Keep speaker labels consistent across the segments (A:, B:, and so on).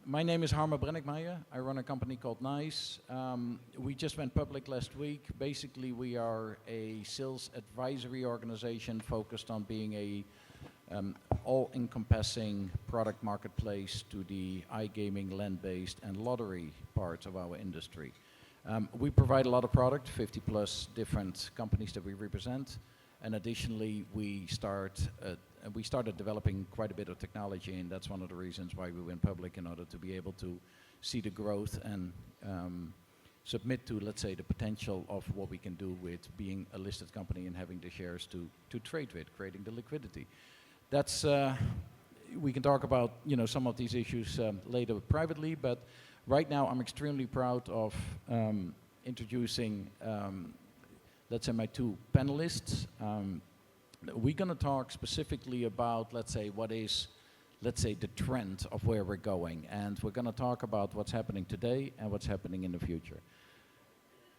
A: My name is Harmen Brenninkmeijer. I run a company called NYCE. We just went public last week. Basically, we are a sales advisory organization focused on being a all-encompassing product marketplace to the iGaming, land-based, and lottery parts of our industry. We provide a lot of product, 50 plus different companies that we represent. And additionally, we started developing quite a bit of technology, and that's one of the reasons why we went public, in order to be able to see the growth and submit to, let's say, the potential of what we can do with being a listed company and having the shares to trade with, creating the liquidity. That's we can talk about some of these issues later privately, but right now I'm extremely proud of introducing let's say my two panelists. We're going to talk specifically about, let's say, what is, let's say, the trend of where we're going, and we're going to talk about what's happening today and what's happening in the future.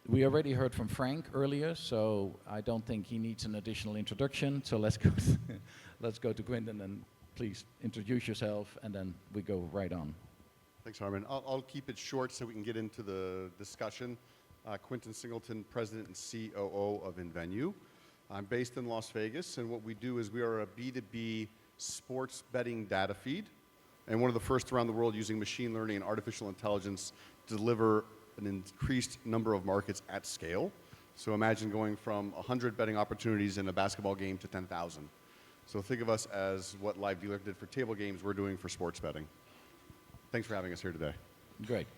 A: We already heard from Frank earlier, so I don't think he needs an additional introduction. So let's go let's go to Quinton, and please introduce yourself, and then we go right on.
B: Thanks, Harmen. I'll keep it short so we can get into the discussion. Quinton Singleton, President and COO of nVenue. I'm based in Las Vegas, and what we do is we are a B2B sports betting data feed, and one of the first around the world using machine learning and artificial intelligence to deliver an increased number of markets at scale. So imagine going from 100 betting opportunities in a basketball game to 10,000. So think of us as what Live Dealer did for table games, we're doing for sports betting. Thanks for having us here today.
A: Great.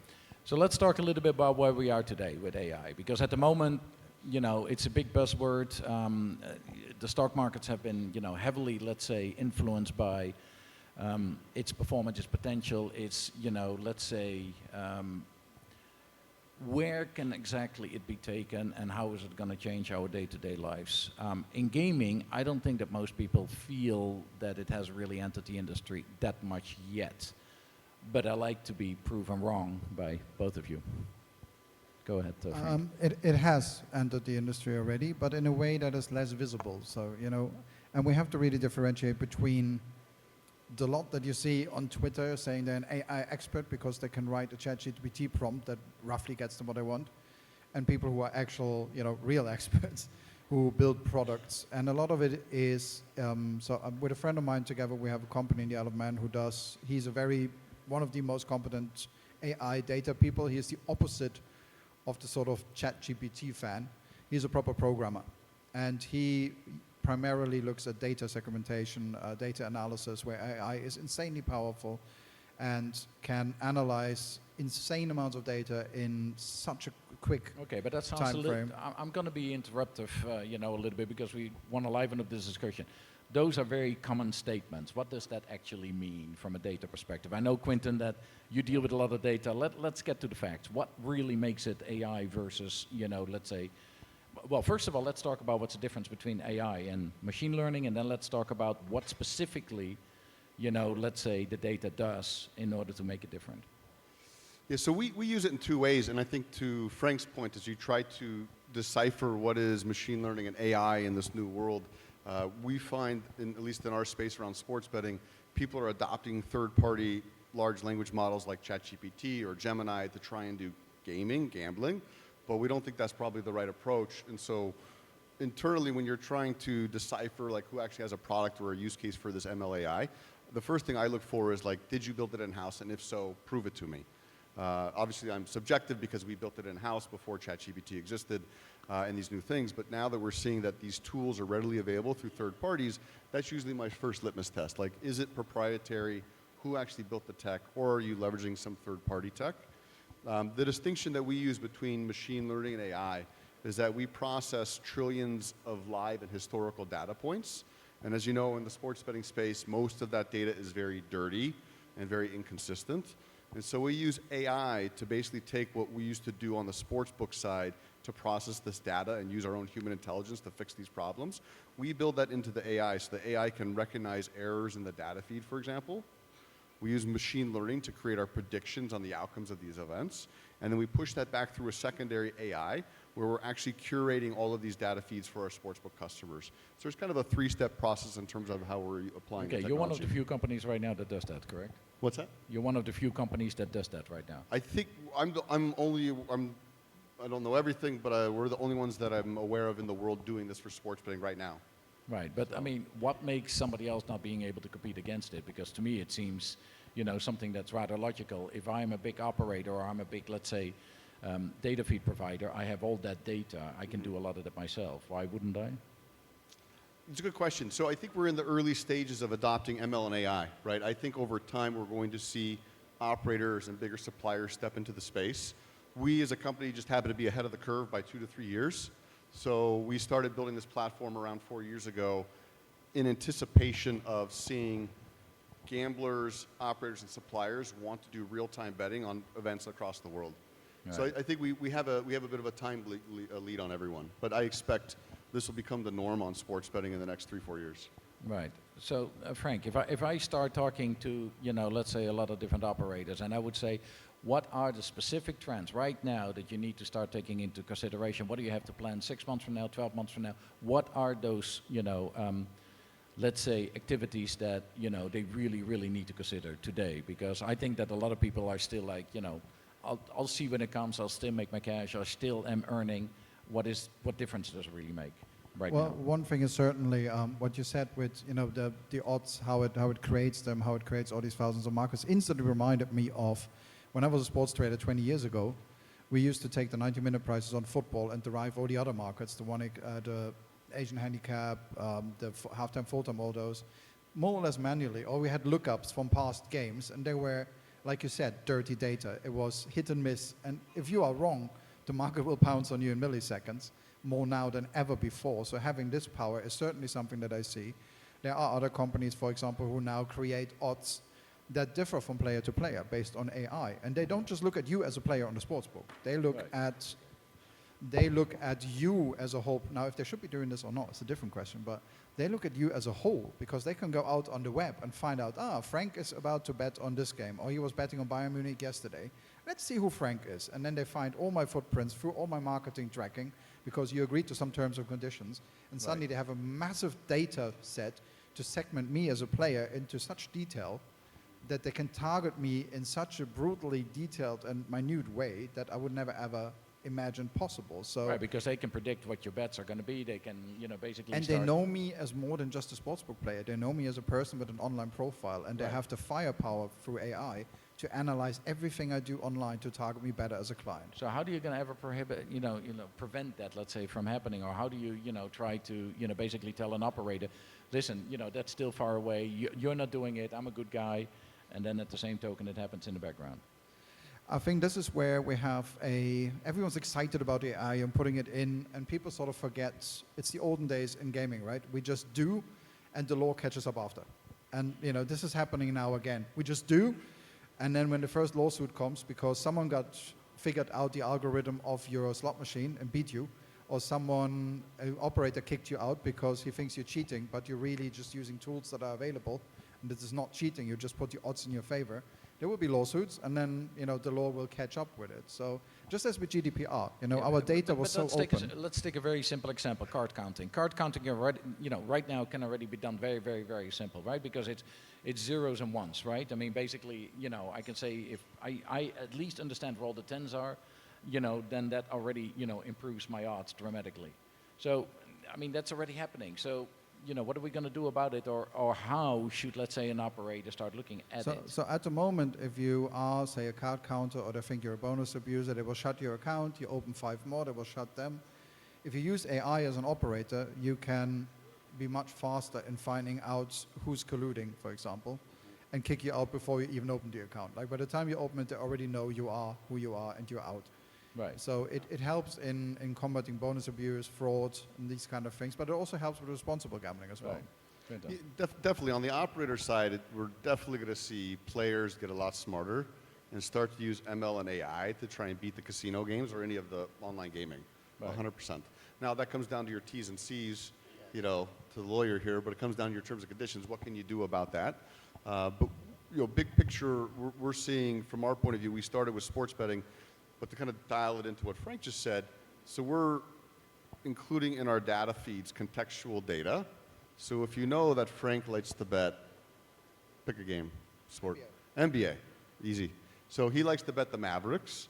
A: So let's talk a little bit about where we are today with AI, because at the moment, it's a big buzzword. The stock markets have been, heavily, let's say, influenced by its performance, its potential. It's, let's say, where can exactly it be taken, and how is it going to change our day-to-day lives? In gaming, I don't think that most people feel that it has really entered the industry that much yet. But I like to be proven wrong by both of you. Go ahead, Frank.
C: It has entered the industry already, but in a way that is less visible. So, and we have to really differentiate between the lot that you see on Twitter saying they're an AI expert because they can write a ChatGPT prompt that roughly gets them what they want, and people who are actual, real experts who build products. And a lot of it is, with a friend of mine together, we have a company in the Isle of Man he's one of the most competent AI data people. He is the opposite of the sort of ChatGPT fan. He's a proper programmer. And he primarily looks at data segmentation, data analysis, where AI is insanely powerful and can analyze insane amounts of data in such a quick
A: Okay, but that sounds
C: time frame.
A: I'm going to be interruptive, a little bit, because we want to liven up this discussion. Those are very common statements. What does that actually mean from a data perspective? I know, Quinton, that you deal with a lot of data. Let's get to the facts. What really makes it AI versus, let's say, well, first of all, let's talk about what's the difference between AI and machine learning, and then let's talk about what specifically, let's say, the data does in order to make it different.
B: Yeah, so we use it in two ways, and I think to Frank's point, as you try to decipher what is machine learning and AI in this new world, we find, at least in our space around sports betting, people are adopting third-party large language models like ChatGPT or Gemini to try and do gambling, but we don't think that's probably the right approach. And so internally, when you're trying to decipher like who actually has a product or a use case for this MLAI, the first thing I look for is like, did you build it in-house? And if so, prove it to me. Obviously, I'm subjective because we built it in-house before ChatGPT existed and these new things. But now that we're seeing that these tools are readily available through third parties, that's usually my first litmus test. Like, is it proprietary? Who actually built the tech? Or are you leveraging some third-party tech? The distinction that we use between machine learning and AI is that we process trillions of live and historical data points. And as you know, in the sports betting space, most of that data is very dirty and very inconsistent. And so we use AI to basically take what we used to do on the sportsbook side to process this data and use our own human intelligence to fix these problems. We build that into the AI so the AI can recognize errors in the data feed, for example. We use machine learning to create our predictions on the outcomes of these events. And then we push that back through a secondary AI where we're actually curating all of these data feeds for our sportsbook customers. So there's kind of a three-step process in terms of how we're applying the
A: Okay,
B: technology.
A: you're one of the few companies right now that does that, correct?
B: What's that?
A: You're one of the few companies that does that right now.
B: I think I don't know everything, but we're the only ones that I'm aware of in the world doing this for sports betting right now.
A: Right, but I mean, what makes somebody else not being able to compete against it? Because to me it seems, something that's rather logical. If I'm a big operator or I'm a big, let's say, data feed provider, I have all that data, I can do a lot of it myself. Why wouldn't I?
B: It's a good question. So I think we're in the early stages of adopting ML and AI, right? I think over time we're going to see operators and bigger suppliers step into the space. We as a company just happen to be ahead of the curve by 2 to 3 years. So we started building this platform around 4 years ago in anticipation of seeing gamblers, operators, and suppliers want to do real-time betting on events across the world.
A: Right.
B: So I think we have a bit of a time lead on everyone. But I expect this will become the norm on sports betting in the next 3-4 years.
A: Right. So, Frank, if I start talking to, let's say a lot of different operators, and I would say, what are the specific trends right now that you need to start taking into consideration? What do you have to plan 6 months from now, 12 months from now? What are those, let's say, activities that, they really, really need to consider today? Because I think that a lot of people are still like, I'll see when it comes, I'll still make my cash, I still am earning. What difference does it really make right
C: Well,
A: now?
C: one thing is certainly what you said with the odds, how it creates them, how it creates all these thousands of markets, instantly reminded me of when I was a sports trader 20 years ago. We used to take the 90-minute prices on football and derive all the other markets, the Asian handicap, the halftime, full-time, all those, more or less manually. Or we had lookups from past games, and they were, like you said, dirty data. It was hit and miss, and if you are wrong, the market will pounce on you in milliseconds, more now than ever before. So having this power is certainly something that I see. There are other companies, for example, who now create odds that differ from player to player based on AI. And they don't just look at you as a player on the sportsbook. They look at you as a whole. Now, if they should be doing this or not, it's a different question. But they look at you as a whole because they can go out on the web and find out, Frank is about to bet on this game, or he was betting on Bayern Munich yesterday. Let's see who Frank is. And then they find all my footprints through all my marketing tracking because you agreed to some terms and conditions. And suddenly they have a massive data set to segment me as a player into such detail that they can target me in such a brutally detailed and minute way that I would never ever imagine possible. So
A: Right, because they can predict what your bets are going to be. They can, basically
C: and
A: start.
C: they know me as more than just a sportsbook player. They know me as a person with an online profile, and they have the firepower through AI to analyze everything I do online to target me better as a client.
A: So how do you going to ever prohibit, prevent that, let's say, from happening? Or how do you, try to, basically tell an operator, listen, that's still far away. You're not doing it. I'm a good guy. And then at the same token, it happens in the background.
C: I think this is where we have everyone's excited about AI and putting it in, and people sort of forget it's the olden days in gaming, right? We just do, and the law catches up after. And this is happening now again. We just do, and then when the first lawsuit comes because someone got figured out the algorithm of your slot machine and beat you, or an operator kicked you out because he thinks you're cheating, but you're really just using tools that are available, and this is not cheating, you just put the odds in your favor, there will be lawsuits, and then the law will catch up with it. So just as with GDPR, our data was so open.
A: Let's take a very simple example: card counting. Card counting, already, right now can already be done very, very, very simple, right? Because it's zeros and ones, right? I mean, basically, I can say if I at least understand where all the tens are, then that already improves my odds dramatically. So I mean, that's already happening. So what are we going to do about it, or how should, let's say, an operator start looking at it?
C: So at the moment, if you are, say, a card counter, or they think you're a bonus abuser, they will shut your account. You open 5 more, they will shut them. If you use AI as an operator, you can be much faster in finding out who's colluding, for example, and kick you out before you even open the account. Like by the time you open it, they already know you are who you are and you're out.
A: Right.
C: So it helps in combating bonus abuse, fraud, and these kind of things, but it also helps with responsible gambling as well.
A: Right.
B: Yeah, definitely. On the operator side, we're definitely going to see players get a lot smarter and start to use ML and AI to try and beat the casino games or any of the online gaming.
A: Right.
B: 100%. Now, that comes down to your T's and C's, to the lawyer here, but it comes down to your terms and conditions. What can you do about that? But big picture, we're seeing, from our point of view, we started with sports betting, but to kind of dial it into what Frank just said, So we're including in our data feeds contextual data. So if you know that Frank likes to bet, pick a game, sport, NBA, easy. So he likes to bet the Mavericks.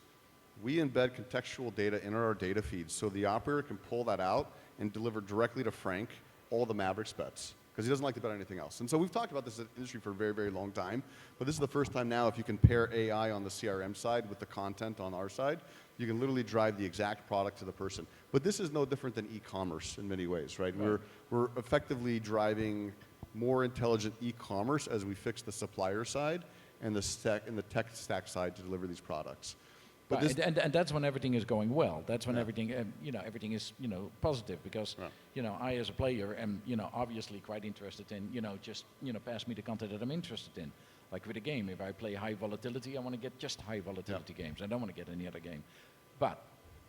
B: We embed contextual data in our data feeds so the operator can pull that out and deliver directly to Frank all the Mavericks bets, because he doesn't like to bet on anything else. And so we've talked about this in the industry for a very, very long time, but this is the first time now if you can pair AI on the CRM side with the content on our side, you can literally drive the exact product to the person. But this is no different than e-commerce in many ways, right? We're effectively driving more intelligent e-commerce as we fix the supplier side and the tech stack side to deliver these products. But
A: right, and that's when everything is going well. That's when everything, everything is, positive, because, I as a player am, obviously quite interested in, just, pass me the content that I'm interested in. Like with a game, if I play high volatility, I want to get just high volatility games. I don't want to get any other game. But,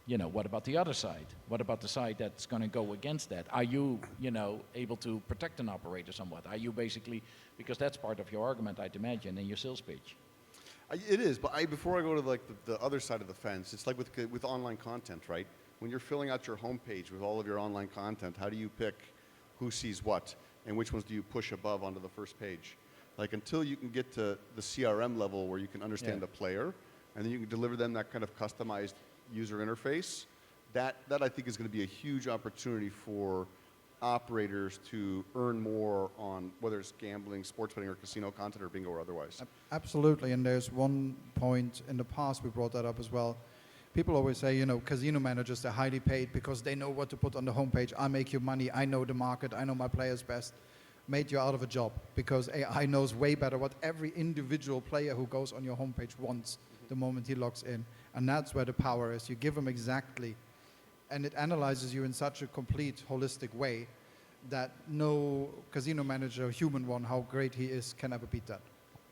A: what about the other side? What about the side that's going to go against that? Are you, able to protect an operator somewhat? Are you basically, because that's part of your argument, I'd imagine, in your sales pitch.
B: It is, but before I go to like the other side of the fence, it's like with online content, right? When you're filling out your homepage with all of your online content, how do you pick who sees what, and which ones do you push above onto the first page? Like until you can get to the CRM level where you can understand the player, and then you can deliver them that kind of customized user interface, that I think is going to be a huge opportunity for operators to earn more on whether it's gambling, sports betting, or casino content, or bingo, or otherwise.
C: Absolutely, and there's one point in the past we brought that up as well. People always say, casino managers, they're highly paid because they know what to put on the homepage. I make you money, I know the market, I know my players best. Made you out of a job, because AI knows way better what every individual player who goes on your homepage wants the moment he logs in. And that's where the power is. You give him exactly, and it analyzes you in such a complete, holistic way that no casino manager, human one, how great he is, can ever beat that.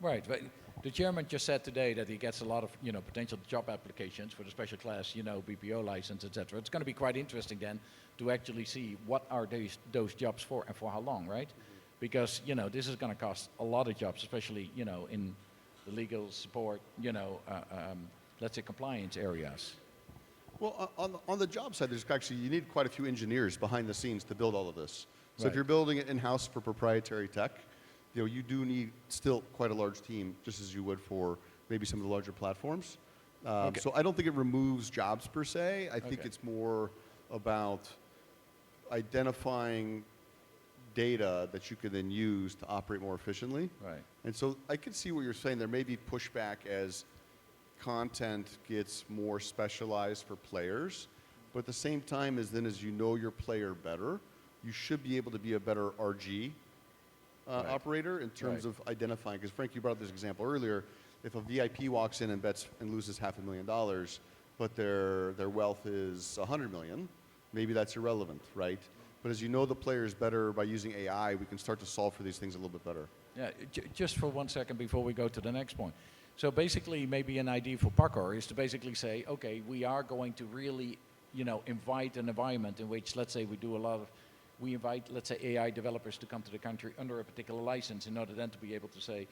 A: Right. But the chairman just said today that he gets a lot of, potential job applications for the special class, BPO license, etc. It's going to be quite interesting then to actually see what are those jobs for and for how long, right? Because, this is going to cost a lot of jobs, especially, in the legal support, let's say compliance areas.
B: Well, on the job side, you need quite a few engineers behind the scenes to build all of this. So
A: Right.
B: if you're building it in-house for proprietary tech, you do need still quite a large team, just as you would for maybe some of the larger platforms.
A: Okay.
B: So I don't think it removes jobs per se. I think
A: Okay.
B: it's more about identifying data that you can then use to operate more efficiently.
A: Right.
B: And so I could see what you're saying. There may be pushback as content gets more specialized for players, but at the same time as you know your player better, you should be able to be a better RG operator in terms of identifying. Because Frank, you brought up this example earlier. If a VIP walks in and bets and loses $500,000, but their wealth is $100 million, maybe that's irrelevant, right? But as you know the players better by using AI, we can start to solve for these things a little bit better.
A: Yeah, just for 1 second before we go to the next point. So basically, maybe an idea for Paccor is to basically say, okay, we are going to really, invite an environment in which, let's say, we invite, let's say, AI developers to come to the country under a particular license in order then to be able to say,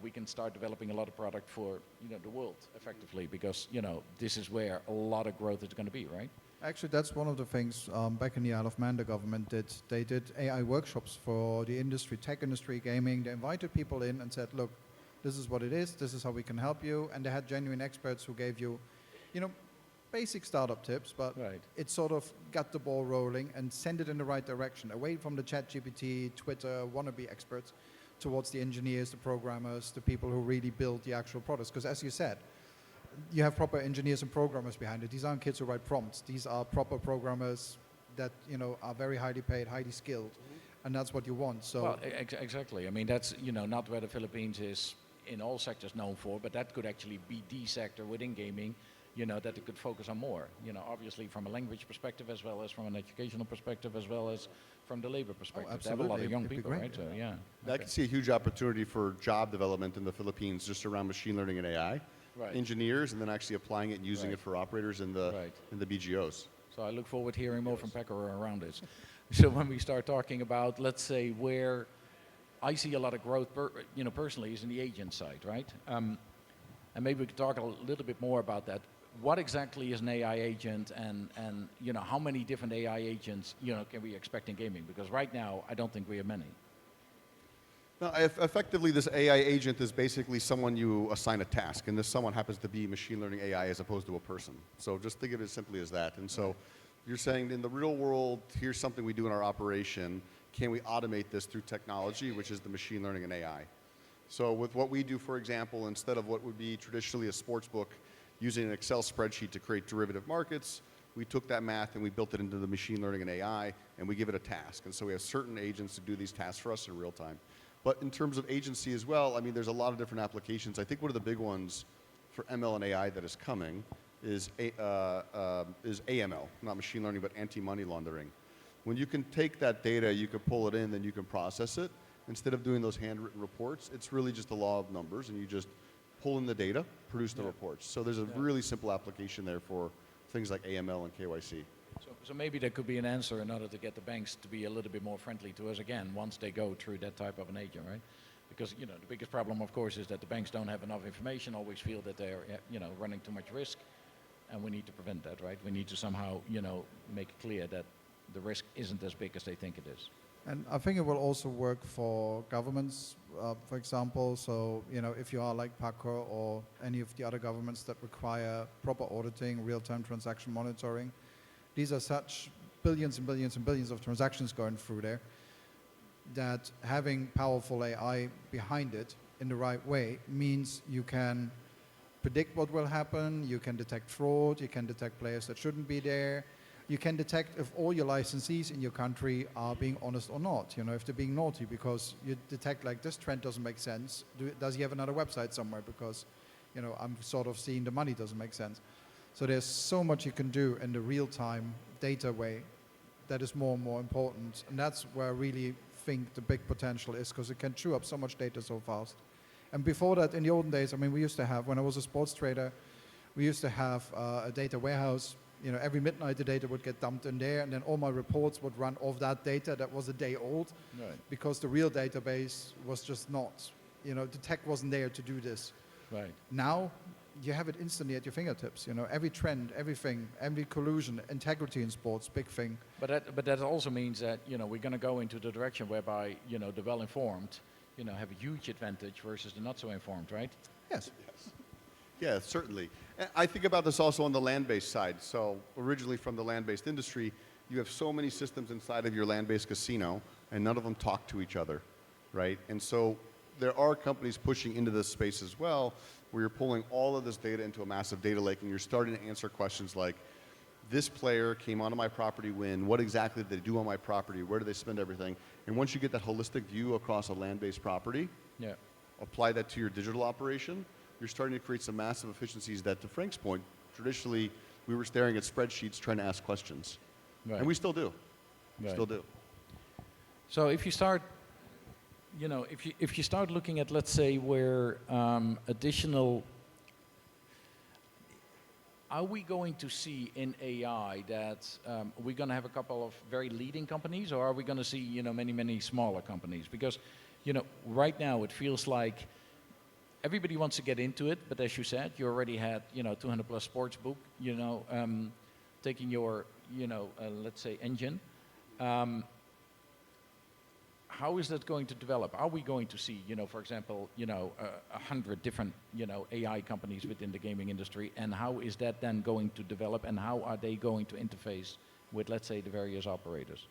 A: we can start developing a lot of product for, the world effectively, because, this is where a lot of growth is going to be, right?
C: Actually, that's one of the things back in the Isle of Man the government did. They did AI workshops for the industry, tech industry, gaming. They invited people in and said, look, this is what it is, this is how we can help you. And they had genuine experts who gave you, basic startup tips, but
A: Right.
C: it sort of got the ball rolling and sent it in the right direction, away from the ChatGPT, Twitter, wannabe experts, towards the engineers, the programmers, the people who really build the actual products. Because as you said, you have proper engineers and programmers behind it. These aren't kids who write prompts. These are proper programmers that are very highly paid, highly skilled, and that's what you want. So
A: Well, exactly. I mean, that's not where the Philippines is in all sectors known for, but that could actually be the sector within gaming, that it could focus on more. Obviously from a language perspective, as well as from an educational perspective, as well as from the labor perspective. They have a lot of
C: absolutely.
A: young
C: It'd be
A: people,
C: great.
A: right? So yeah.
B: I can see a huge opportunity for job development in the Philippines just around machine learning and AI.
A: Right.
B: Engineers, and then actually applying it and using
A: Right.
B: it for operators in the
A: Right.
B: BGOs.
A: So I look forward to hearing more from Paccor around this. So when we start talking about, let's say, where I see a lot of growth, personally, is in the agent side, right? And maybe we could talk a little bit more about that. what exactly is an AI agent, and you know, how many different AI agents, you know, can we expect in gaming? Because right now, I don't think we have many.
B: No, effectively, this AI agent is basically someone you assign a task, and this someone happens to be machine learning AI as opposed to a person. So just think of it as simply as that. And so you're saying in the real world, here's something we do in our operation. Can we automate this through technology, which is the machine learning and AI? So with what we do, for example, instead of what would be traditionally a sports book using an Excel spreadsheet to create derivative markets, we took that math and we built it into the machine learning and AI, and we give it a task. And so we have certain agents to do these tasks for us in real time. But in terms of agency as well, I mean, there's a lot of different applications. I think one of the big ones for ML and AI that is coming is AML, not machine learning, but anti-money laundering. When you can take that data, you can pull it in, then you can process it. Instead of doing those handwritten reports, it's really just a law of numbers, and you just pull in the data, produce the reports. So there's a really simple application there for things like AML and KYC.
A: So maybe there could be an answer in order to get the banks to be a little bit more friendly to us again once they go through that type of an agent, right? Because, you know, the biggest problem, of course, is that the banks don't have enough information, always feel that they're, you know, running too much risk, and we need to prevent that, right? We need to somehow, you know, make it clear that the risk isn't as big as they think it is.
C: And I think it will also work for governments, for example. So, you know, if you are like PACO or any of the other governments that require proper auditing, real-time transaction monitoring, these are such billions and billions and billions of transactions going through there that having powerful AI behind it in the right way means you can predict what will happen, you can detect fraud, you can detect players that shouldn't be there, you can detect if all your licensees in your country are being honest or not, you know, if they're being naughty, because you detect like this trend doesn't make sense. Does he have another website somewhere? Because, you know, I'm sort of seeing the money doesn't make sense. So there's so much you can do in the real-time data way that is more and more important. And that's where I really think the big potential is, because it can chew up so much data so fast. And before that, in the olden days, I mean, we used to have, when I was a sports trader, we used to have a data warehouse. You know, every midnight the data would get dumped in there, and then all my reports would run off that data that was a day old,
A: Right.
C: because the real database was just not, you know, the tech wasn't there to do this.
A: Right.
C: Now, you have it instantly at your fingertips. You know, every trend, everything, every collusion, integrity in sports, big thing.
A: But that also means that, you know, we're going to go into the direction whereby, you know, the well-informed, you know, have a huge advantage versus the not-so-informed, right?
C: Yes.
B: Yeah, certainly. And I think about this also on the land-based side. So originally from the land-based industry, you have so many systems inside of your land-based casino, and none of them talk to each other, right? And so there are companies pushing into this space as well, where you're pulling all of this data into a massive data lake, and you're starting to answer questions like, this player came onto my property when, what exactly did they do on my property, where do they spend everything? And once you get that holistic view across a land-based property,
A: Yeah.
B: apply that to your digital operation, you're starting to create some massive efficiencies that, to Frank's point, traditionally we were staring at spreadsheets trying to ask questions.
A: Right.
B: And we still do. We
A: Right.
B: still do.
A: So if you start, you know, if you start looking at, let's say, where additional, are we going to see in AI that we're going to have a couple of very leading companies, or are we going to see, you know, many smaller companies? Because, you know, right now it feels like everybody wants to get into it, but as you said, you already had, you know, 200 plus sports book, you know, taking your, you know, let's say engine. How is that going to develop? Are we going to see, you know, for example, you know, 100 different, you know, AI companies within the gaming industry, and how is that then going to develop, and how are they going to interface with, let's say, the various operators?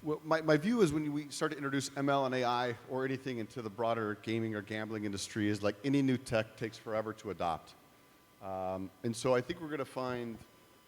B: Well, my view is when we start to introduce ML and AI or anything into the broader gaming or gambling industry is like any new tech takes forever to adopt. And so I think we're going to find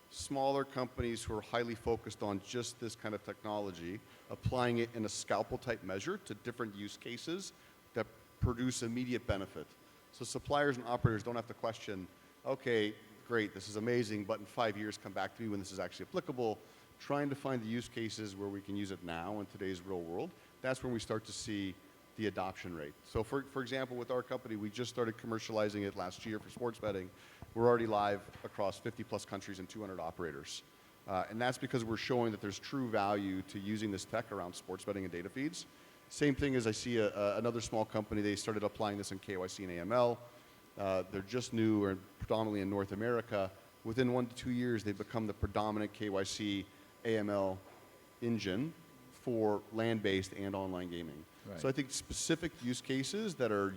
B: smaller companies who are highly focused on just this kind of technology, applying it in a scalpel type measure to different use cases that produce immediate benefit. So suppliers and operators don't have to question, okay, great, this is amazing, but in 5 years come back to me when this is actually applicable. Trying to find the use cases where we can use it now in today's real world, that's when we start to see the adoption rate. So for example, with our company, we just started commercializing it last year for sports betting. We're already live across 50 plus countries and 200 operators. And that's because we're showing that there's true value to using this tech around sports betting and data feeds. Same thing as I see another small company, they started applying this in KYC and AML. They're just new or predominantly in North America. Within 1 to 2 years, they've become the predominant KYC AML engine for land-based and online gaming.
A: Right.
B: So I think specific use cases that are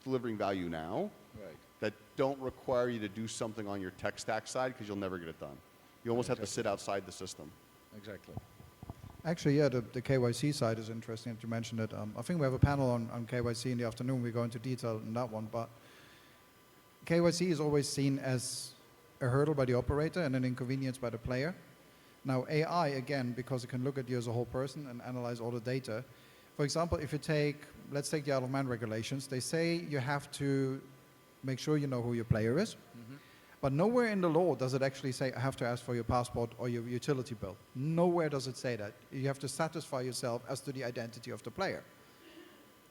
B: delivering value now
A: Right.
B: that don't require you to do something on your tech stack side because you'll never get it done. You almost have to sit outside the system.
A: Exactly.
C: Actually, yeah, the KYC side is interesting that you mentioned it. I think we have a panel on KYC in the afternoon. We go into detail in that one, but KYC is always seen as a hurdle by the operator and an inconvenience by the player. Now, AI, again, because it can look at you as a whole person and analyze all the data. For example, if you take, let's take the Isle of Man regulations, they say you have to make sure you know who your player is.
A: Mm-hmm.
C: But nowhere in the law does it actually say, I have to ask for your passport or your utility bill. Nowhere does it say that. You have to satisfy yourself as to the identity of the player.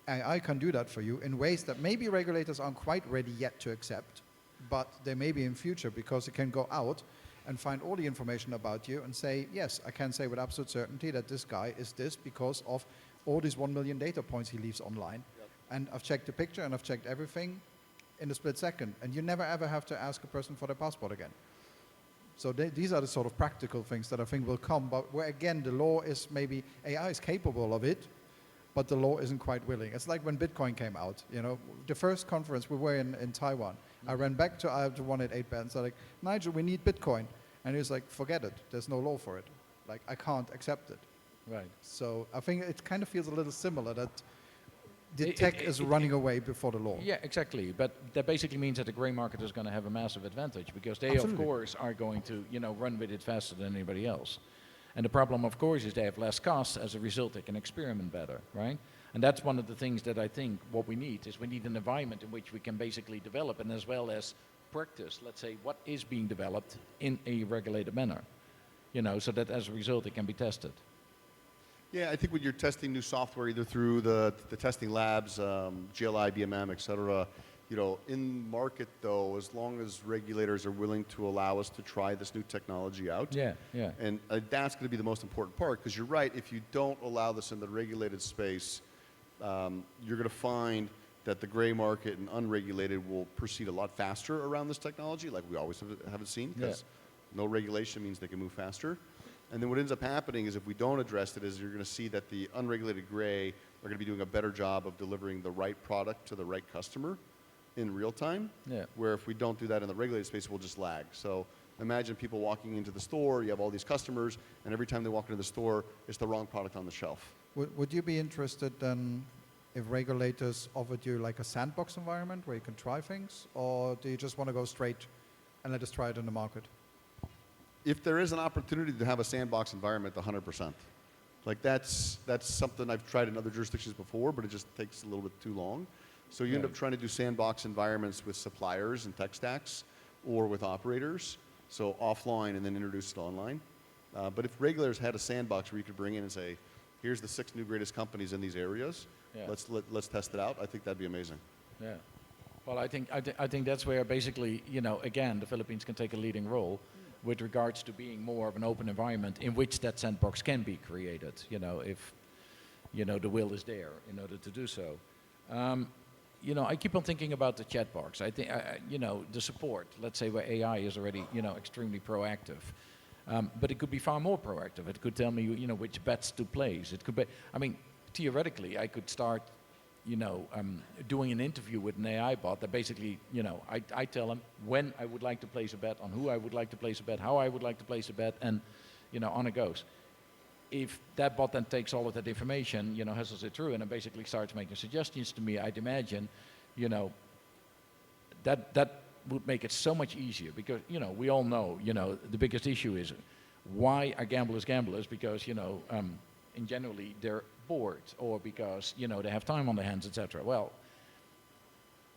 C: AI can do that for you in ways that maybe regulators aren't quite ready yet to accept, but they may be in future because it can go out and find all the information about you and say, yes, I can say with absolute certainty that this guy is this because of all these 1 million data points he leaves online.
B: Yep.
C: And I've checked the picture and I've checked everything in a split second. And you never ever have to ask a person for their passport again. So these are the sort of practical things that I think will come, but where again the law is maybe, AI is capable of it, but the law isn't quite willing. It's like when Bitcoin came out, you know, the first conference we were in Taiwan. I ran back to 188 bands, like, Nigel, we need Bitcoin. And he was like, forget it, there's no law for it. Like, I can't accept it.
A: Right.
C: So I think it kind of feels a little similar that the tech is running away before the law.
A: Yeah, exactly. But that basically means that the gray market is going to have a massive advantage because they,
C: Absolutely.
A: of course, are going to, you know, run with it faster than anybody else. And the problem, of course, is they have less costs. As a result, they can experiment better, right? And that's one of the things that I think what we need is we need an environment in which we can basically develop and as well as practice, let's say, what is being developed in a regulated manner, you know, so that as a result it can be tested.
B: Yeah, I think when you're testing new software, either through the testing labs, GLI, BMM, et cetera, you know, in market though, as long as regulators are willing to allow us to try this new technology out.
A: Yeah, yeah.
B: And that's going to be the most important part, because you're right, if you don't allow this in the regulated space, you're going to find that the gray market and unregulated will proceed a lot faster around this technology, like we always haven't seen, because no regulation means they can move faster. And then what ends up happening is if we don't address it is you're going to see that the unregulated gray are going to be doing a better job of delivering the right product to the right customer in real time, where if we don't do that in the regulated space, we'll just lag. So imagine people walking into the store, you have all these customers, and every time they walk into the store, it's the wrong product on the shelf.
C: Would you be interested then if regulators offered you like a sandbox environment where you can try things, or do you just want to go straight and let us try it in the market?
B: If there is an opportunity to have a sandbox environment, 100%. Like that's something I've tried in other jurisdictions before, but it just takes a little bit too long. So you end up trying to do sandbox environments with suppliers and tech stacks or with operators, so offline and then introduce it online. But if regulators had a sandbox where you could bring in and say, here's the 6 new greatest companies in these areas, let's test it out, I think that'd be amazing.
A: Yeah. Well, I think that's where basically, you know, again, the Philippines can take a leading role with regards to being more of an open environment in which that sandbox can be created, you know, if, you know, the will is there in order to do so. You know, I keep on thinking about the chat box. I think, you know, the support, let's say where AI is already, you know, extremely proactive. But it could be far more proactive. It could tell me, you know, which bets to place. It could be, I mean, theoretically, I could start, you know, doing an interview with an AI bot that basically, you know, I tell them when I would like to place a bet, on who I would like to place a bet, how I would like to place a bet, and, you know, on it goes. If that bot then takes all of that information, you know, hustles it through, and then basically starts making suggestions to me, I'd imagine, you know, that would make it so much easier because, you know, we all know, you know, the biggest issue is why are gamblers gamblers? Because, you know, in generally they're bored or because, you know, they have time on their hands, etc. Well,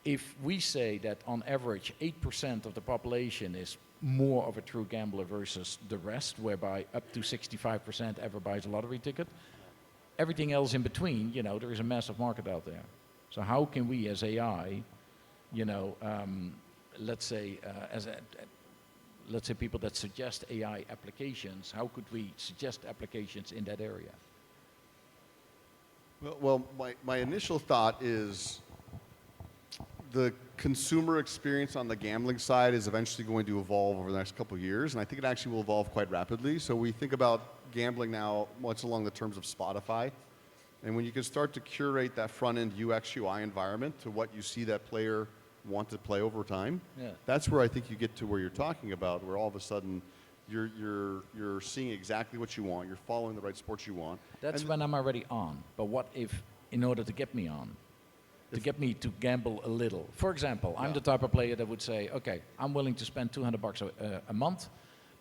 A: if we say that on average 8% of the population is more of a true gambler versus the rest, whereby up to 65% ever buys a lottery ticket, everything else in between, you know, there is a massive market out there. So how can we as AI, you know, let's say let's say people that suggest AI applications, how could we suggest applications in that area?
B: Well, my initial thought is the consumer experience on the gambling side is eventually going to evolve over the next couple of years, and I think it actually will evolve quite rapidly. So we think about gambling now much along the terms of Spotify, and when you can start to curate that front-end UX UI environment to what you see that player want to play over time, that's where I think you get to where you're talking about, where all of a sudden you're seeing exactly what you want, you're following the right sports you want.
A: That's when I'm already on. But what if, in order to get me on, to get me to gamble a little? For example, I'm the type of player that would say, okay, I'm willing to spend $200 a month,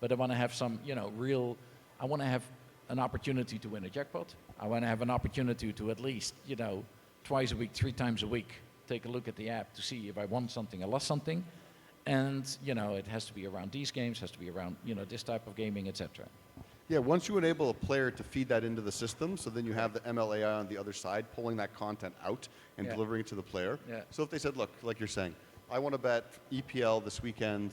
A: but I want to have some, I want to have an opportunity to win a jackpot. I want to have an opportunity to at least, twice a week, 3 times a week, take a look at the app to see if I won something or lost something. And, it has to be around these games, has to be around, this type of gaming, etc.
B: Yeah, once you enable a player to feed that into the system, so then you have the MLAI on the other side pulling that content out and delivering it to the player. Yeah. So if they said, look, like you're saying, I want to bet EPL this weekend,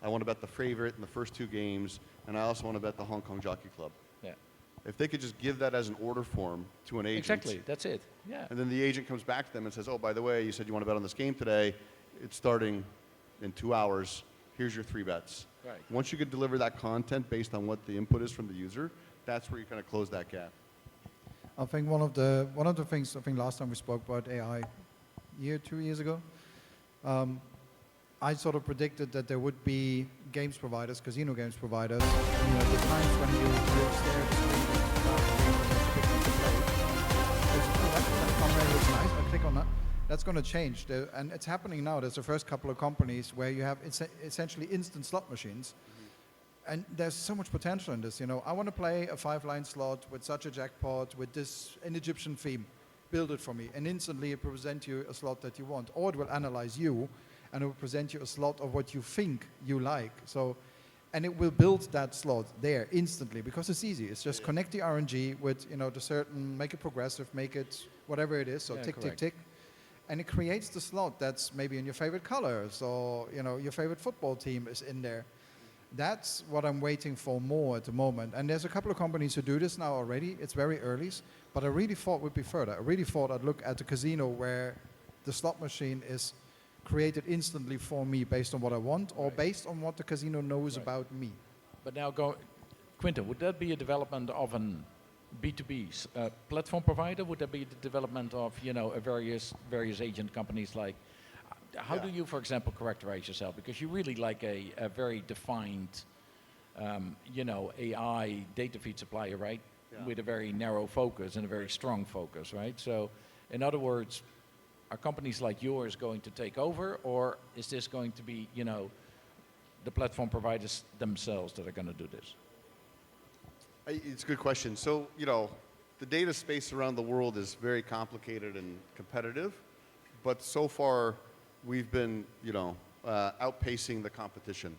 B: I want to bet the favorite in the first 2 games, and I also want to bet the Hong Kong Jockey Club. Yeah. If they could just give that as an order form to an agent.
A: Exactly, that's it. Yeah.
B: And then the agent comes back to them and says, oh, by the way, you said you want to bet on this game today. It's starting in 2 hours. Here's your 3 bets. Right. Once you can deliver that content based on what the input is from the user, that's where you kind of close that gap.
C: I think one of the things, I think last time we spoke about AI, 2 years ago, I sort of predicted that there would be games providers, casino games providers, the times when you stare at the screen looks nice, I click on that. That's going to change, and it's happening now. There's the first couple of companies where you have essentially instant slot machines, and there's so much potential in this. I want to play a 5-line slot with such a jackpot with an Egyptian theme. Build it for me, and instantly it will present you a slot that you want, or it will analyze you, and it will present you a slot of what you think you like. So, and it will build that slot there instantly because it's easy. It's just connect the RNG with the certain, make it progressive, make it whatever it is. So tick, tick, tick. And it creates the slot that's maybe in your favorite color. So, your favorite football team is in there. That's what I'm waiting for more at the moment. And there's a couple of companies who do this now already. It's very early, but I really thought we'd be further. I really thought I'd look at the casino where the slot machine is created instantly for me based on what I want or based on what the casino knows about me.
A: But now, Quinton, would that be a development of an B2B platform provider? Would that be the development of a various agent companies? Like, how do you, for example, characterize yourself? Because you really like a very defined, AI data feed supplier, right? Yeah. With a very narrow focus and a very strong focus, right? So, in other words, are companies like yours going to take over, or is this going to be, the platform providers themselves that are going to do this?
B: It's a good question. So, the data space around the world is very complicated and competitive, but so far we've been, outpacing the competition.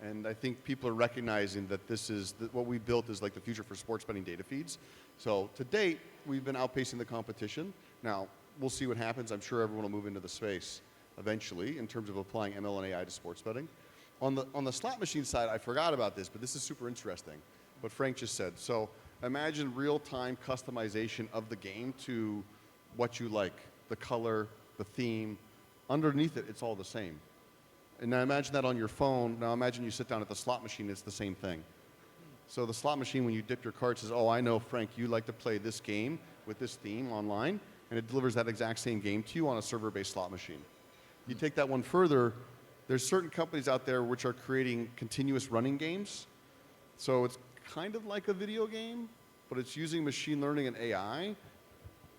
B: And I think people are recognizing that what we built is like the future for sports betting data feeds. So to date, we've been outpacing the competition. Now, we'll see what happens. I'm sure everyone will move into the space eventually in terms of applying ML and AI to sports betting. On the slot machine side, I forgot about this, but this is super interesting, what Frank just said. So imagine real-time customization of the game to what you like, the color, the theme. Underneath it, it's all the same. And now imagine that on your phone. Now imagine you sit down at the slot machine, it's the same thing. So the slot machine, when you dip your card, says, oh, I know, Frank, you like to play this game with this theme online, and it delivers that exact same game to you on a server-based slot machine. You take that one further, there's certain companies out there which are creating continuous running games. So it's kind of like a video game, but it's using machine learning and AI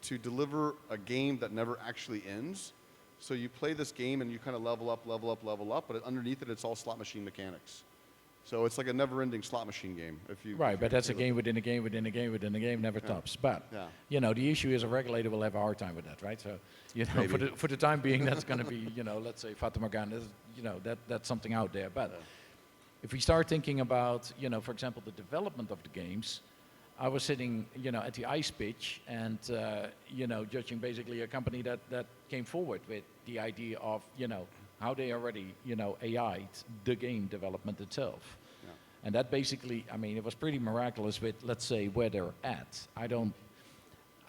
B: to deliver a game that never actually ends. So you play this game and you kind of level up, but underneath it, it's all slot machine mechanics. So it's like a never-ending slot machine game.
A: But that's a game within a game within a game within a game, never stops. But the issue is a regulator will have a hard time with that, right? So for the time being, that's going to be let's say Fata Morgana. That's something out there. But if we start thinking about for example the development of the games, I was sitting at the ICE pitch and judging basically a company that came forward with the idea of how they already, AI'd the game development itself. Yeah. And that basically, it was pretty miraculous with, let's say, where they're at. I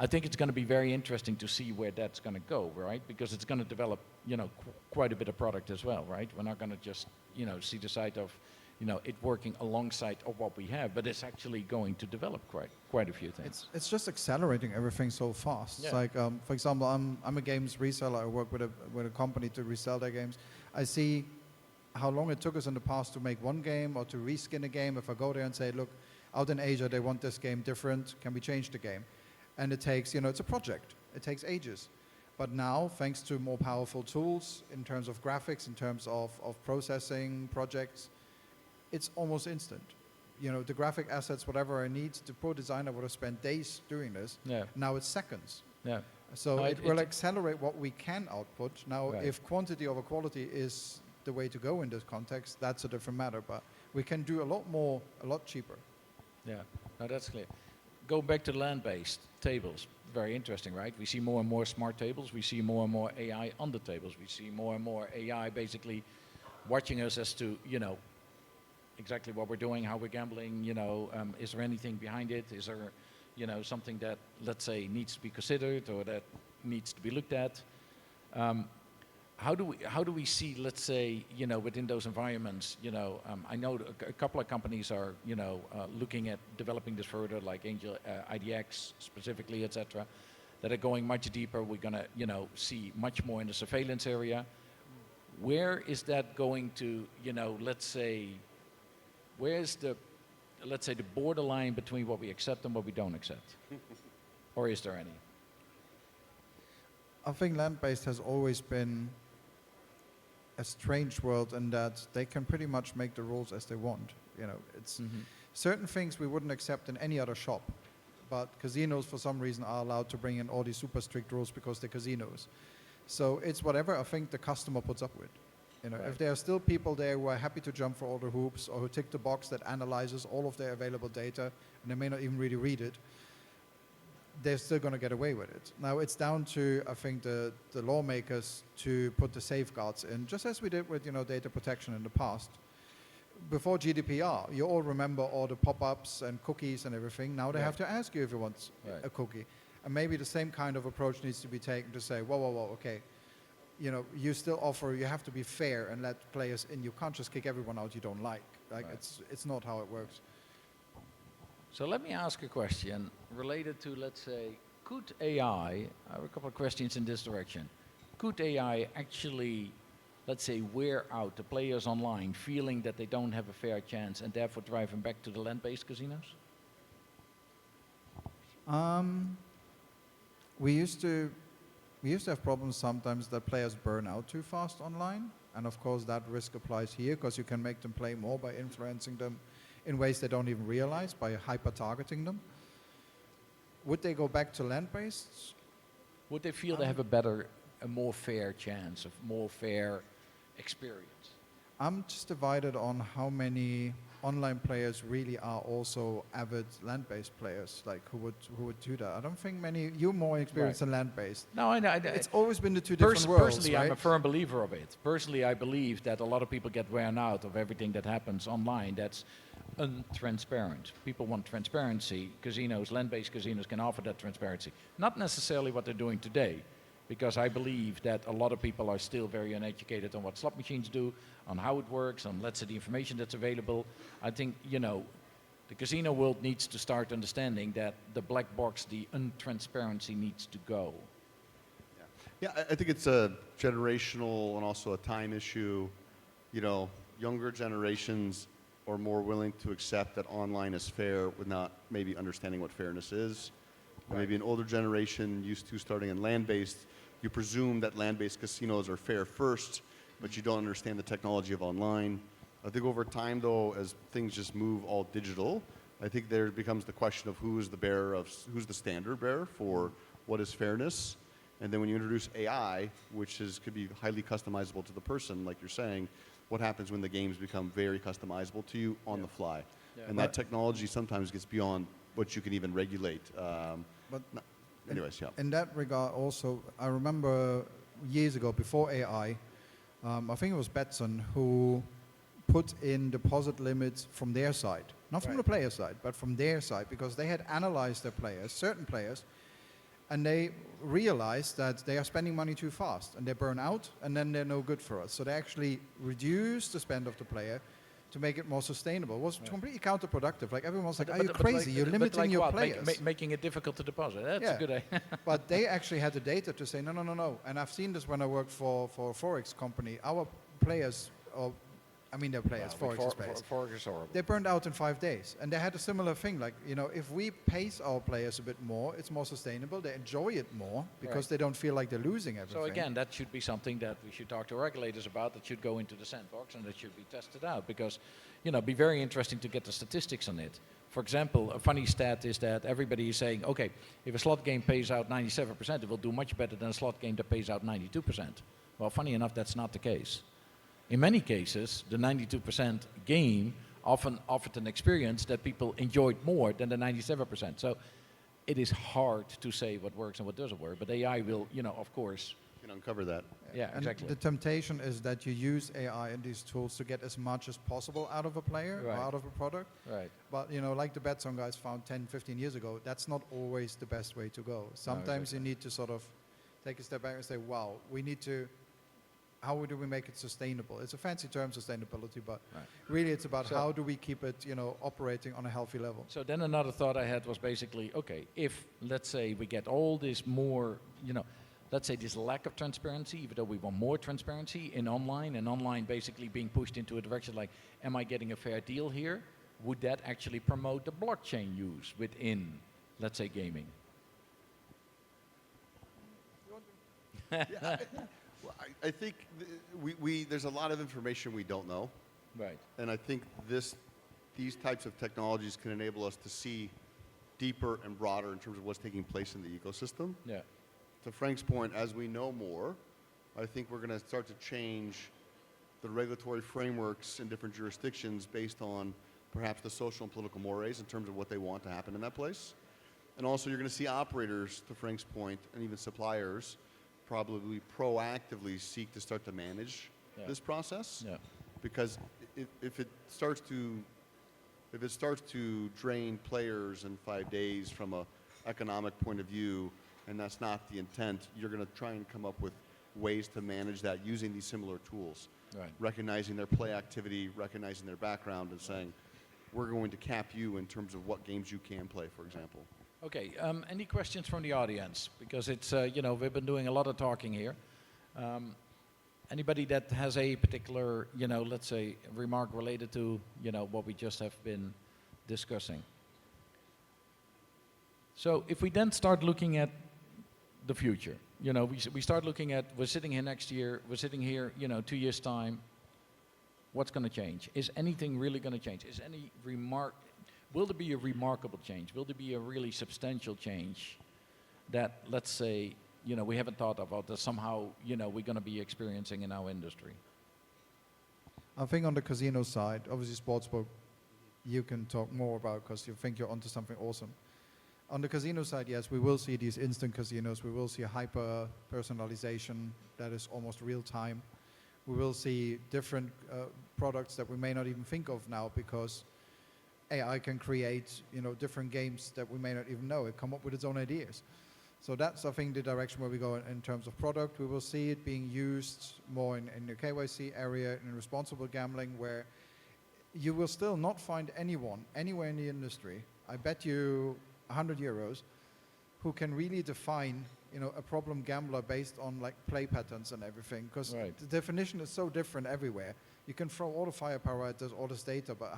A: think it's going to be very interesting to see where that's going to go, right? Because it's going to develop quite a bit of product as well, right? We're not going to just, see the side of, it working alongside of what we have, but it's actually going to develop quite a few things.
C: It's just accelerating everything so fast.
A: Yeah.
C: It's like, for example, I'm a games reseller. I work with a company to resell their games. I see how long it took us in the past to make one game or to reskin a game. If I go there and say, look, out in Asia they want this game different, can we change the game? And it takes, it's a project. It takes ages. But now, thanks to more powerful tools in terms of graphics, in terms of processing projects, it's almost instant. The graphic assets, whatever I need, the pro designer would have spent days doing this.
A: Yeah.
C: Now it's seconds.
A: Yeah.
C: So
A: No,
C: it will accelerate what we can output. Now,
A: Right.
C: if quantity over quality is the way to go in this context, that's a different matter. But we can do a lot more, a lot cheaper.
A: Yeah, no, that's clear. Go back to land-based tables. Very interesting, right? We see more and more smart tables. We see more and more AI on the tables. We see more and more AI basically watching us as to, exactly what we're doing, how we're gambling, is there anything behind it? Is there, something that, let's say, needs to be considered or that needs to be looked at? How do we see, let's say, within those environments, I know a couple of companies are, looking at developing this further, like Angel, IDX specifically, etc., that are going much deeper. We're going to, see much more in the surveillance area. Where is that going to, let's say, where's the, let's say, the borderline between what we accept and what we don't accept? Or is there any?
C: I think land-based has always been a strange world in that they can pretty much make the rules as they want. It's certain things we wouldn't accept in any other shop, but casinos for some reason are allowed to bring in all these super strict rules because they're casinos. So it's whatever I think the customer puts up with.
A: Right.
C: If there are still people there who are happy to jump for all the hoops or who tick the box that analyzes all of their available data and they may not even really read it, they're still going to get away with it. Now it's down to, I think, the lawmakers to put the safeguards in, just as we did with data protection in the past. Before GDPR, you all remember all the pop-ups and cookies and everything. Now they have to ask you if you want a cookie. And maybe the same kind of approach needs to be taken to say, whoa, okay. You still offer, you have to be fair and let players in. You can't just kick everyone out you don't like. It's not how it works.
A: So let me ask a question related to, let's say, could AI, I have a couple of questions in this direction. Could AI actually, let's say, wear out the players online feeling that they don't have a fair chance and therefore drive them back to the land-based casinos?
C: We used to have problems sometimes that players burn out too fast online. And of course that risk applies here because you can make them play more by influencing them in ways they don't even realize, by hyper-targeting them. Would they go back to land-based?
A: Would they feel they have a more fair chance, of more fair experience?
C: I'm just divided on how many online players really are also avid land-based players, like who would do that. I don't think many. You're more experienced in land-based.
A: No, I know.
C: It's always been the two different worlds.
A: Personally,
C: right?
A: I'm a firm believer of it. Personally, I believe that a lot of people get worn out of everything that happens online. That's untransparent. People want transparency. Casinos, land-based casinos can offer that transparency. Not necessarily what they're doing today, because I believe that a lot of people are still very uneducated on what slot machines do, on how it works, on, let's say, the information that's available. I think, the casino world needs to start understanding that the black box, the untransparency needs to go.
B: Yeah, I think it's a generational and also a time issue. Younger generations are more willing to accept that online is fair without maybe understanding what fairness is. Or maybe an older generation used to starting in land-based, you presume that land-based casinos are fair first, but you don't understand the technology of online. I think over time, though, as things just move all digital, I think there becomes the question of who's the standard bearer for what is fairness. And then when you introduce AI, which could be highly customizable to the person, like you're saying, what happens when the games become very customizable to you on the fly? Yeah. And that technology sometimes gets beyond what you can even regulate. In
C: that regard also, I remember years ago, before AI, I think it was Betson who put in deposit limits from their side. Not from the player side, but from their side, because they had analyzed their players, certain players, and they realize that they are spending money too fast, and they burn out, and then they're no good for us. So they actually reduce the spend of the player to make it more sustainable. It was completely counterproductive. Like everyone's like, "Are you crazy? You're limiting your players."
A: Making it difficult to deposit. That's a good idea.
C: But they actually had the data to say, no. And I've seen this when I worked for a Forex company. Our players, they're players, Forex is players.
A: Forex is horrible.
C: They burned out in 5 days. And they had a similar thing. Like, if we pace our players a bit more, it's more sustainable. They enjoy it more because they don't feel like they're losing everything.
A: So again, that should be something that we should talk to regulators about, that should go into the sandbox and that should be tested out because, it'd be very interesting to get the statistics on it. For example, a funny stat is that everybody is saying, okay, if a slot game pays out 97%, it will do much better than a slot game that pays out 92%. Well, funny enough, that's not the case. In many cases, the 92% game often offered an experience that people enjoyed more than the 97%. So it is hard to say what works and what doesn't work, but AI will, of course,
B: Can uncover that.
A: yeah,
C: And
A: exactly.
C: the temptation is that you use AI and these tools to get as much as possible out of a player or
A: Right.
C: out of a product.
A: Right.
C: But, like the Betson guys found 10, 15 years ago, that's not always the best way to go. Sometimes you need to sort of take a step back and say, wow, how do we make it sustainable? It's a fancy term, sustainability, but really it's about how do we keep it, operating on a healthy level.
A: So then another thought I had was basically, okay, if, let's say, we get all this more, let's say this lack of transparency, even though we want more transparency in online, and online basically being pushed into a direction like, am I getting a fair deal here? Would that actually promote the blockchain use within, let's say, gaming?
B: Well, I think there's a lot of information we don't know.
A: Right.
B: And I think these types of technologies can enable us to see deeper and broader in terms of what's taking place in the ecosystem.
A: Yeah.
B: To Frank's point, as we know more, I think we're going to start to change the regulatory frameworks in different jurisdictions based on perhaps the social and political mores in terms of what they want to happen in that place. And also you're going to see operators, to Frank's point, and even suppliers probably proactively seek to start to manage this process.
A: Yeah.
B: Because if it starts to drain players in 5 days from a economic point of view, and that's not the intent, you're going to try and come up with ways to manage that using these similar tools.
A: Right.
B: Recognizing their play activity, recognizing their background, and saying, we're going to cap you in terms of what games you can play, for example.
A: Okay, any questions from the audience? Because it's, we've been doing a lot of talking here. Anybody that has a particular, let's say, remark related to, what we just have been discussing? So if we then start looking at the future, we start looking at, we're sitting here next year, we're sitting here, 2 years' time, what's going to change? Is anything really going to change? Is any will there be a remarkable change? Will there be a really substantial change that, let's say, we haven't thought about that somehow, we're going to be experiencing in our industry?
C: I think on the casino side, obviously sportsbook, you can talk more about because you think you're onto something awesome. On the casino side, yes, we will see these instant casinos. We will see a hyper personalization that is almost real time. We will see different products that we may not even think of now because AI can create, different games that we may not even know. It come up with its own ideas. So that's, I think, the direction where we go in terms of product. We will see it being used more in the KYC area, in responsible gambling, where you will still not find anyone anywhere in the industry, I bet you €100, who can really define, a problem gambler based on like play patterns and everything. Because the definition is so different everywhere. You can throw all the firepower at this, all this data, but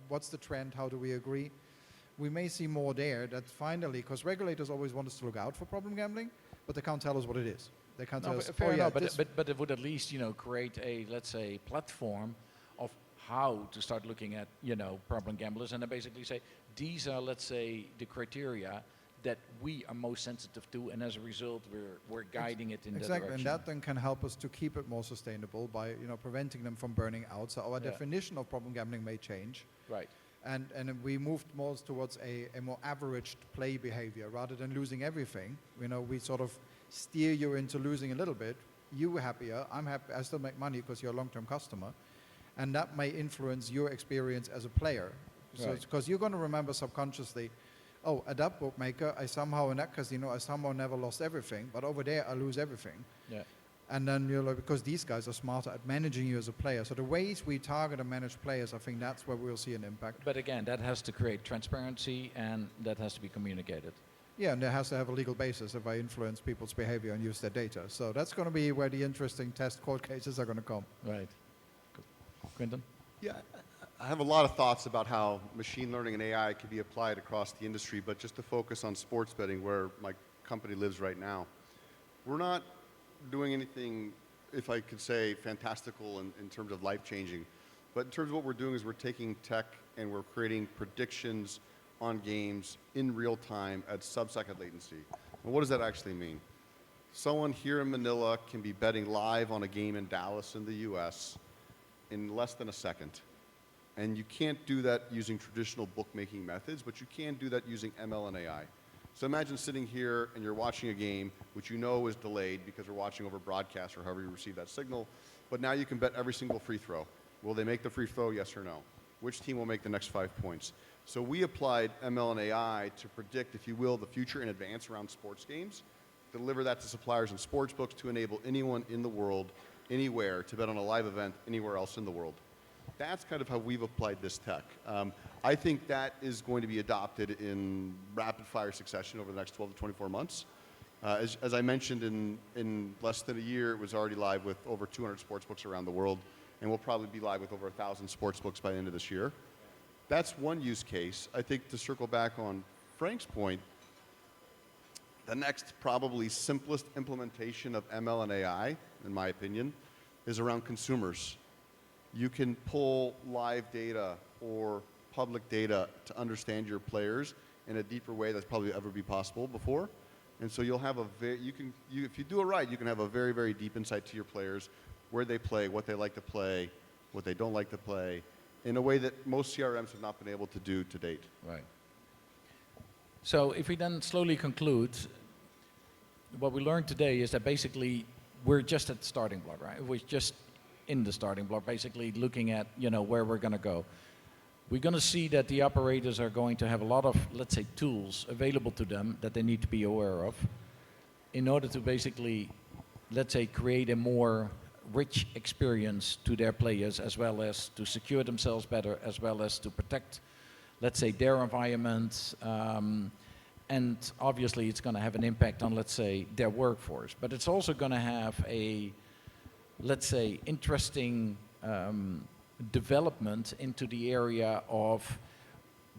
C: what's the trend? How do we agree? We may see more there that finally, because regulators always want us to look out for problem gambling, but they can't tell us what it is. They can't tell us,
A: fair enough, but it would at least, create a, let's say, platform of how to start looking at, problem gamblers, and then basically say, these are, let's say, the criteria that we are most sensitive to, and as a result, we're guiding it in that direction.
C: And that then can help us to keep it more sustainable by, preventing them from burning out. So our definition of problem gambling may change.
A: Right.
C: And we moved more towards a more averaged play behavior rather than losing everything. We sort of steer you into losing a little bit. You happier, I'm happy, I still make money because you're a long-term customer. And that may influence your experience as a player. So because you're going to remember subconsciously, oh, at that bookmaker, I somehow, in that casino, I somehow never lost everything, but over there I lose everything.
A: Yeah.
C: And then you're like, because these guys are smarter at managing you as a player. So the ways we target and manage players, I think that's where we'll see an impact.
A: But again, that has to create transparency and that has to be communicated.
C: Yeah, and there has to have a legal basis if I influence people's behavior and use their data. So that's going to be where the interesting test court cases are going to come.
A: Right. Quinton?
B: Yeah, I have a lot of thoughts about how machine learning and AI can be applied across the industry, but just to focus on sports betting, where my company lives right now, we're not doing anything, if I could say, fantastical in terms of life-changing. But in terms of what we're doing is we're taking tech and we're creating predictions on games in real time at sub-second latency. And what does that actually mean? Someone here in Manila can be betting live on a game in Dallas in the US in less than a second. And you can't do that using traditional bookmaking methods, but you can do that using ML and AI. So imagine sitting here and you're watching a game which you know is delayed because we're watching over broadcast or however you receive that signal, but now you can bet every single free throw. Will they make the free throw, yes or no? Which team will make the next 5 points? So we applied ML and AI to predict, if you will, the future in advance around sports games, deliver that to suppliers and sports books to enable anyone in the world, anywhere, to bet on a live event anywhere else in the world. That's kind of how we've applied this tech. I think that is going to be adopted in rapid fire succession over the next 12 to 24 months. As I mentioned, in less than a year, it was already live with over 200 sportsbooks around the world, and we'll probably be live with over 1,000 sportsbooks by the end of this year. That's one use case. I think to circle back on Frank's point, the next probably simplest implementation of ML and AI, in my opinion, is around consumers. You can pull live data or public data to understand your players in a deeper way that's probably ever be possible before. And so you'll have a if you do it right, you can have a very, very deep insight to your players, where they play, what they like to play, what they don't like to play, in a way that most CRMs have not been able to do to date.
A: Right. So if we then slowly conclude, what we learned today is that basically we're just at the starting block, right? We're just in the starting block, basically looking at, where we're going to go. We're going to see that the operators are going to have a lot of, let's say, tools available to them that they need to be aware of in order to basically, let's say, create a more rich experience to their players, as well as to secure themselves better, as well as to protect, let's say, their environment. And obviously it's going to have an impact on, let's say, their workforce. But it's also going to have a, let's say, interesting development into the area of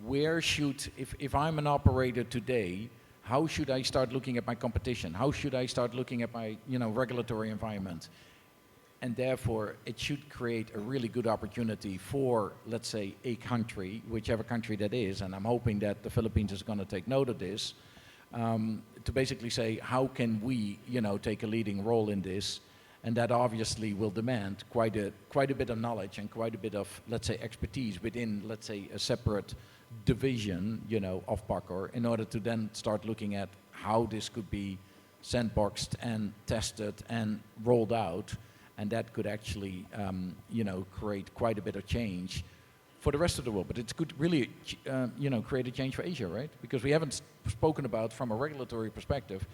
A: where should, if I'm an operator today, how should I start looking at my competition? How should I start looking at my, regulatory environment? And therefore, it should create a really good opportunity for, let's say, a country, whichever country that is, and I'm hoping that the Philippines is going to take note of this, to basically say, how can we, take a leading role in this? And that obviously will demand quite a bit of knowledge and quite a bit of, let's say, expertise within, let's say, a separate division, of Parkour, in order to then start looking at how this could be sandboxed and tested and rolled out. And that could actually, create quite a bit of change for the rest of the world. But it could really, create a change for Asia, right? Because we haven't spoken about from a regulatory perspective.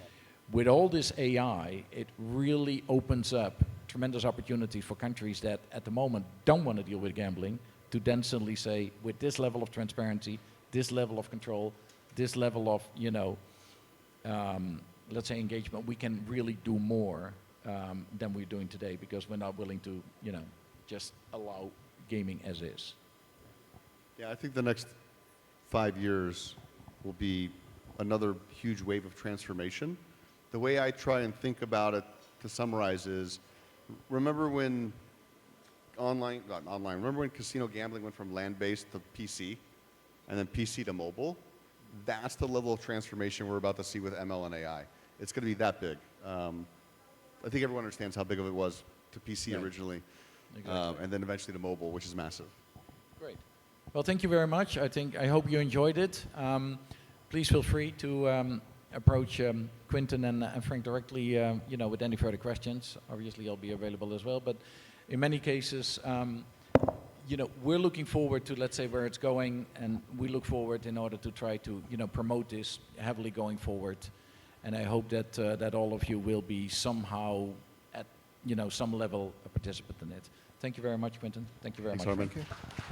A: With all this AI, it really opens up tremendous opportunities for countries that at the moment don't want to deal with gambling, to then suddenly say, with this level of transparency, this level of control, this level of, let's say, engagement, we can really do more than we're doing today, because we're not willing to, just allow gaming as is.
B: Yeah, I think the next 5 years will be another huge wave of transformation. The way I try and think about it, to summarize, is remember when remember when casino gambling went from land-based to PC, and then PC to mobile? That's the level of transformation we're about to see with ML and AI. It's going to be that big. I think everyone understands how big of it was to PC originally, exactly. And then eventually to mobile, which is massive. Great.
A: Well, thank you very much. I hope you enjoyed it. Please feel free to approach Quinton and Frank directly, with any further questions. Obviously, I'll be available as well. But in many cases, we're looking forward to, let's say, where it's going, and we look forward in order to try to, promote this heavily going forward. And I hope that that all of you will be somehow at, some level a participant in it. Thank you very much, Quinton. Thank you very
B: Thanks,
A: much.
B: Harmen.
C: Thank you.